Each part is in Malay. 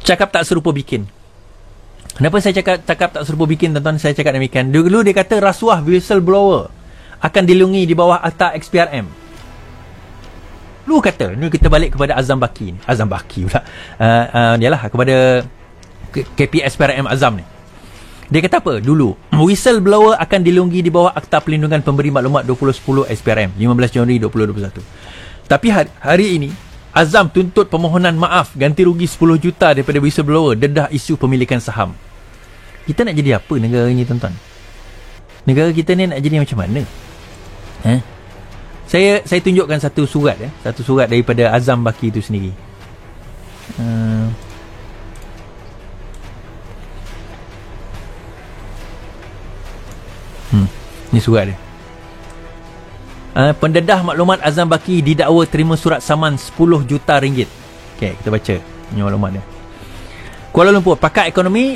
Cakap tak serupa bikin. Kenapa saya cakap tak serupa bikin, tuan-tuan? Saya cakap demikian. Dulu dia kata rasuah whistleblower akan dilindungi di bawah Akta SPRM. Lu kata, ni kita balik kepada Azam Baki pula. Yalah, kepada KPSPRM Azam ni. Dia kata apa? Dulu, whistleblower akan dilindungi di bawah Akta Perlindungan Pemberi Maklumat 2010 SPRM, 15 Januari 2021. Tapi hari ini, Azam tuntut permohonan maaf ganti rugi 10 juta daripada whistleblower dedah isu pemilikan saham. Kita nak jadi apa negara ni, tuan-tuan? Negara kita ni nak jadi macam mana? Saya tunjukkan satu surat daripada Azam Baki itu sendiri. Ni surat dia. Pendedah maklumat Azam Baki didakwa terima surat saman 10 juta ringgit. Okey, kita baca ni maklumat dia. Kuala Lumpur, pakar ekonomi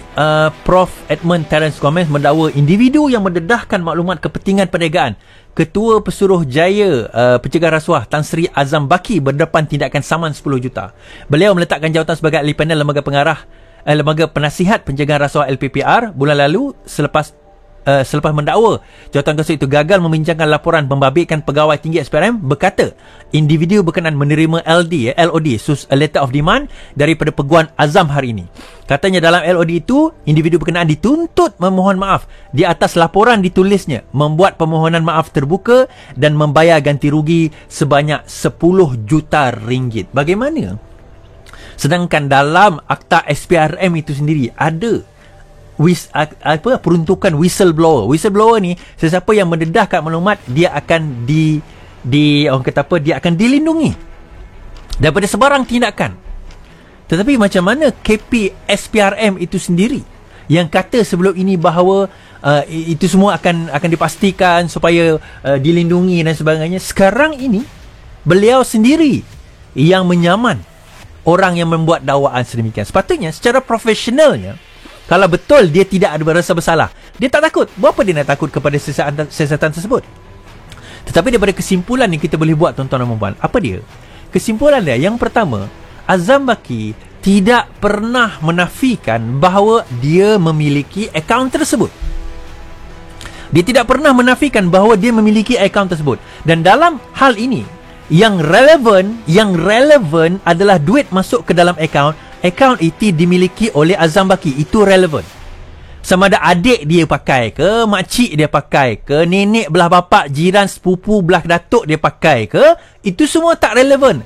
Prof. Edmund Terence Gomez mendakwa individu yang mendedahkan maklumat kepentingan perniagaan Ketua Pesuruhjaya Pencegah Rasuah Tan Sri Azam Baki berdepan tindakan saman 10 juta. Beliau meletakkan jawatan sebagai ahli panel Lembaga Penasihat Pencegahan Rasuah LPPR bulan lalu selepas mendakwa jawatan kuasa itu gagal membincangkan laporan membabitkan pegawai tinggi SPRM, berkata individu berkenaan menerima LOD, Letter of Demand, daripada Peguam Azam hari ini. Katanya dalam LOD itu, individu berkenaan dituntut memohon maaf di atas laporan ditulisnya, membuat permohonan maaf terbuka dan membayar ganti rugi sebanyak 10 juta ringgit. Bagaimana? Sedangkan dalam Akta SPRM itu sendiri ada peruntukan whistleblower. Whistleblower ni sesiapa yang mendedahkan maklumat, dia akan orang kata apa, dia akan dilindungi daripada sebarang tindakan. Tetapi macam mana KPSPRM itu sendiri yang kata sebelum ini bahawa itu semua akan dipastikan supaya dilindungi dan sebagainya, sekarang ini beliau sendiri yang menyaman orang yang membuat dakwaan sedemikian. Sepatutnya secara profesionalnya, kalau betul dia tidak ada rasa bersalah, dia tak takut. Buat apa dia nak takut kepada siasatan tersebut? Tetapi daripada kesimpulan yang kita boleh buat, tuan-tuan dan puan-puan, apa dia? Kesimpulan dia, yang pertama, Azam Baki tidak pernah menafikan bahawa dia memiliki akaun tersebut. Dia tidak pernah menafikan bahawa dia memiliki akaun tersebut. Dan dalam hal ini, yang relevan adalah duit masuk ke dalam akaun itu dimiliki oleh Azam Baki. Itu relevan. Sama ada adik dia pakai ke, makcik dia pakai ke, nenek belah bapak, jiran, sepupu belah datuk dia pakai ke, itu semua tak relevan.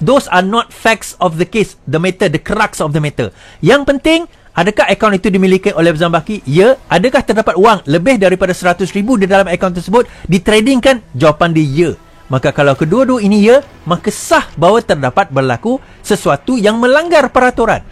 Those are not facts of the case, the matter, the crux of the matter. Yang penting, adakah akaun itu dimiliki oleh Azam Baki? Ya. Adakah terdapat wang lebih daripada 100,000 di dalam akaun tersebut ditradingkan? Jawapan dia ya. Maka kalau kedua-dua ini ya, maka sah bahawa terdapat berlaku sesuatu yang melanggar peraturan.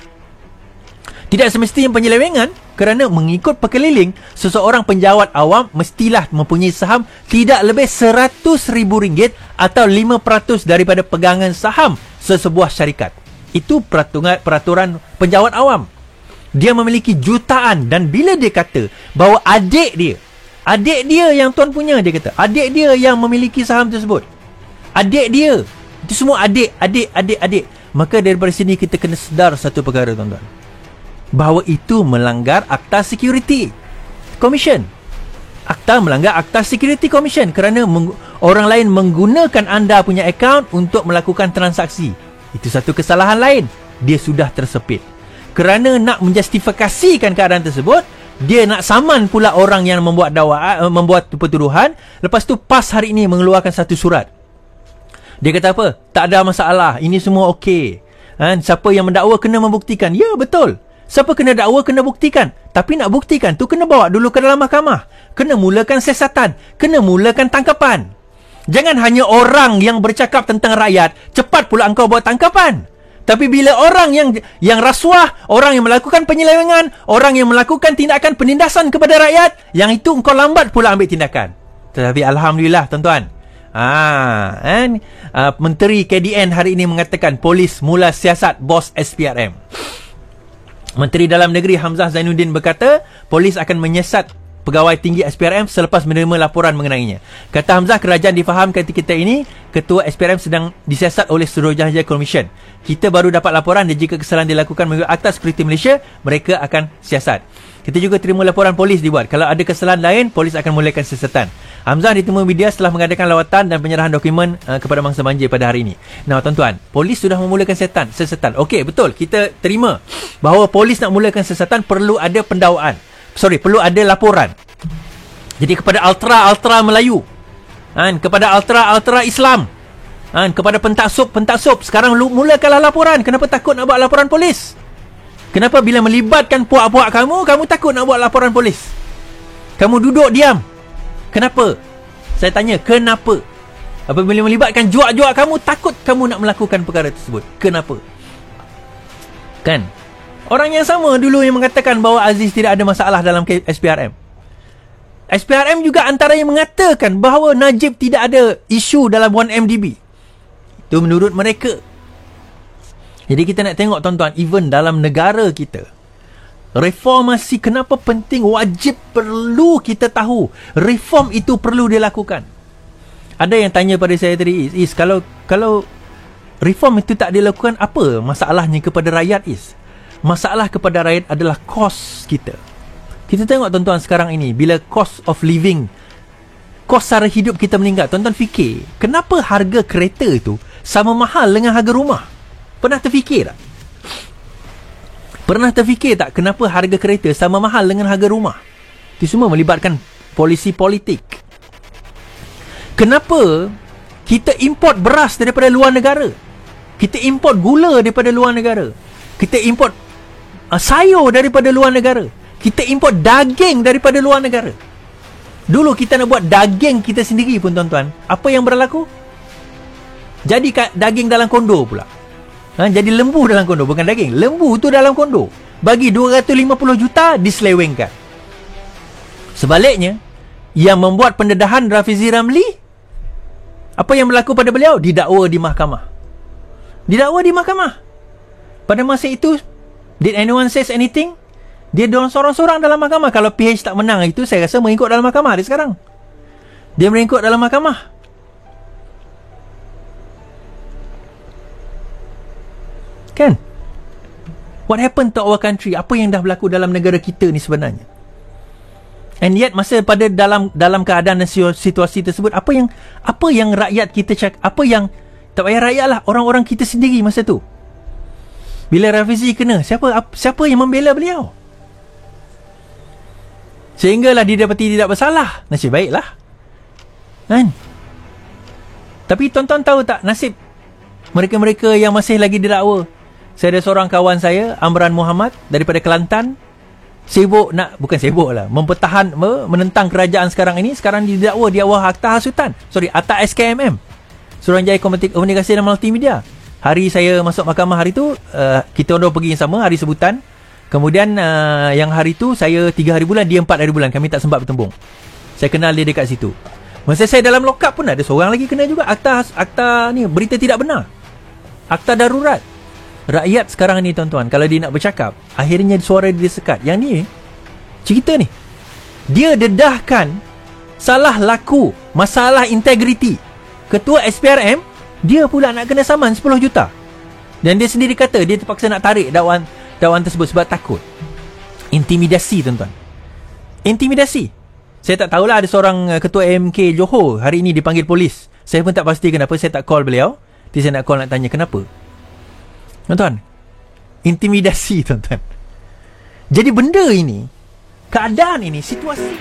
Tidak semestinya penyelewengan, kerana mengikut perkeliling, seseorang penjawat awam mestilah mempunyai saham tidak lebih RM100,000 atau 5% daripada pegangan saham sesebuah syarikat. Itu peraturan penjawat awam. Dia memiliki jutaan, dan bila dia kata bahawa adik dia yang tuan punya, dia kata adik dia yang memiliki saham tersebut, adik dia, itu semua adik, maka daripada sini kita kena sedar satu perkara, tuan-tuan, bahawa itu melanggar Akta Security Commission. Melanggar Akta Security Commission kerana orang lain menggunakan anda punya akaun untuk melakukan transaksi. Itu satu kesalahan lain. Dia sudah tersepit. Kerana nak menjustifikasikan keadaan tersebut, dia nak saman pula orang yang membuat membuat pertuduhan. Lepas tu PAS hari ini mengeluarkan satu surat. Dia kata apa? Tak ada masalah. Ini semua okey. Siapa yang mendakwa kena membuktikan. Ya, betul. Siapa kena dakwa kena buktikan. Tapi nak buktikan tu kena bawa dulu ke dalam mahkamah. Kena mulakan siasatan. Kena mulakan tangkapan. Jangan hanya orang yang bercakap tentang rakyat, cepat pula engkau buat tangkapan. Tapi bila orang yang rasuah, orang yang melakukan penyelewengan, orang yang melakukan tindakan penindasan kepada rakyat, yang itu engkau lambat pula ambil tindakan. Tetapi alhamdulillah, tuan-tuan, Menteri KDN hari ini mengatakan polis mula siasat bos SPRM. Menteri Dalam Negeri Hamzah Zainuddin berkata polis akan menyiasat pegawai tinggi SPRM selepas menerima laporan mengenainya. Kata Hamzah, kerajaan difahamkan ketika ini Ketua SPRM sedang disiasat oleh Suruhanjaya Commission. Kita baru dapat laporan dan jika kesalahan dilakukan mengikut Akta Sekuriti Malaysia, mereka akan siasat. Kita juga terima laporan polis dibuat. Kalau ada kesalahan lain, polis akan mulakan siasatan. Hamzah ditemui media setelah mengadakan lawatan dan penyerahan dokumen kepada mangsa banjir pada hari ini. Nah, tuan-tuan, polis sudah memulakan siasatan. Okey, betul. Kita terima bahawa polis nak mulakan siasatan perlu ada pendakwaan. Perlu ada laporan. Jadi kepada ultra Melayu, kepada ultra Islam, kepada pentaksub, sekarang mulakanlah laporan. Kenapa takut nak buat laporan polis? Kenapa bila melibatkan puak-puak kamu takut nak buat laporan polis? Kamu duduk diam. Kenapa? Saya tanya, kenapa? Apabila melibatkan juak-juak kamu, takut kamu nak melakukan perkara tersebut. Kenapa? Kan? Orang yang sama dulu yang mengatakan bahawa Aziz tidak ada masalah dalam SPRM. SPRM juga antara yang mengatakan bahawa Najib tidak ada isu dalam 1MDB. Itu menurut mereka. Jadi kita nak tengok, tuan-tuan, even dalam negara kita, reformasi kenapa penting, wajib, perlu kita tahu. Reform itu perlu dilakukan. Ada yang tanya pada saya tadi, Is, kalau reform itu tak dilakukan, apa masalahnya kepada rakyat, Is? Masalah kepada rakyat adalah kos kita. Kita tengok, tuan-tuan, sekarang ini, bila cost of living, kos sara hidup kita meningkat. Tuan-tuan fikir, kenapa harga kereta itu sama mahal dengan harga rumah? Pernah terfikir tak? Pernah terfikir tak kenapa harga kereta sama mahal dengan harga rumah? Itu semua melibatkan polisi politik. Kenapa kita import beras daripada luar negara? Kita import gula daripada luar negara. Kita import sayur daripada luar negara. Kita import daging daripada luar negara. Dulu kita nak buat daging kita sendiri pun, tuan-tuan, apa yang berlaku? Jadi daging dalam kondo pula. Jadi lembu dalam kondo. Bukan daging, lembu tu dalam kondo. Bagi 250 juta, diselewengkan. Sebaliknya, yang membuat pendedahan Rafizi Ramli, apa yang berlaku pada beliau? Didakwa di mahkamah. Pada masa itu, did anyone says anything? Dia dorang sorang-sorang dalam mahkamah. Kalau PH tak menang itu, saya rasa mengikut dalam mahkamah dia sekarang. Dia mengikut dalam mahkamah. Kan? What happened to our country? Apa yang dah berlaku dalam negara kita ni sebenarnya? And yet, masa pada dalam keadaan dan situasi tersebut, apa yang rakyat kita cakap, apa yang tak payah rakyat lah, orang-orang kita sendiri masa tu. Bila Rafizi kena, siapa yang membela beliau? Sehinggalah didapati tidak bersalah. Nasib baiklah. Kan? Tapi tuan-tuan tahu tak nasib mereka-mereka yang masih lagi didakwa? Saya ada seorang kawan saya, Amran Muhammad, daripada Kelantan, menentang kerajaan sekarang ini. Sekarang didakwa di bawah Akta Hasutan. Akta SKMM, Suruhanjaya Komunikasi dan Multimedia. Hari saya masuk mahkamah hari tu, kita orang pergi yang sama, hari sebutan. Kemudian yang hari tu saya 3 hari bulan, dia 4 hari bulan. Kami tak sempat bertembung. Saya kenal dia dekat situ. Masa saya dalam lock up pun ada seorang lagi kena juga. Akta ni berita tidak benar, akta darurat. Rakyat sekarang ni, tuan-tuan, kalau dia nak bercakap, akhirnya suara dia sekat. Yang ni, cerita ni, dia dedahkan salah laku, masalah integriti. Ketua SPRM, dia pula nak kena saman 10 juta. Dan dia sendiri kata dia terpaksa nak tarik dakwaan tersebut sebab takut. Intimidasi, tuan-tuan. Intimidasi. Saya tak tahulah, ada seorang ketua MK Johor hari ini dipanggil polis. Saya pun tak pasti kenapa. Saya tak call beliau. Jadi saya nak call nak tanya kenapa. Tuan-tuan, intimidasi, tuan-tuan. Jadi benda ini, keadaan ini, situasi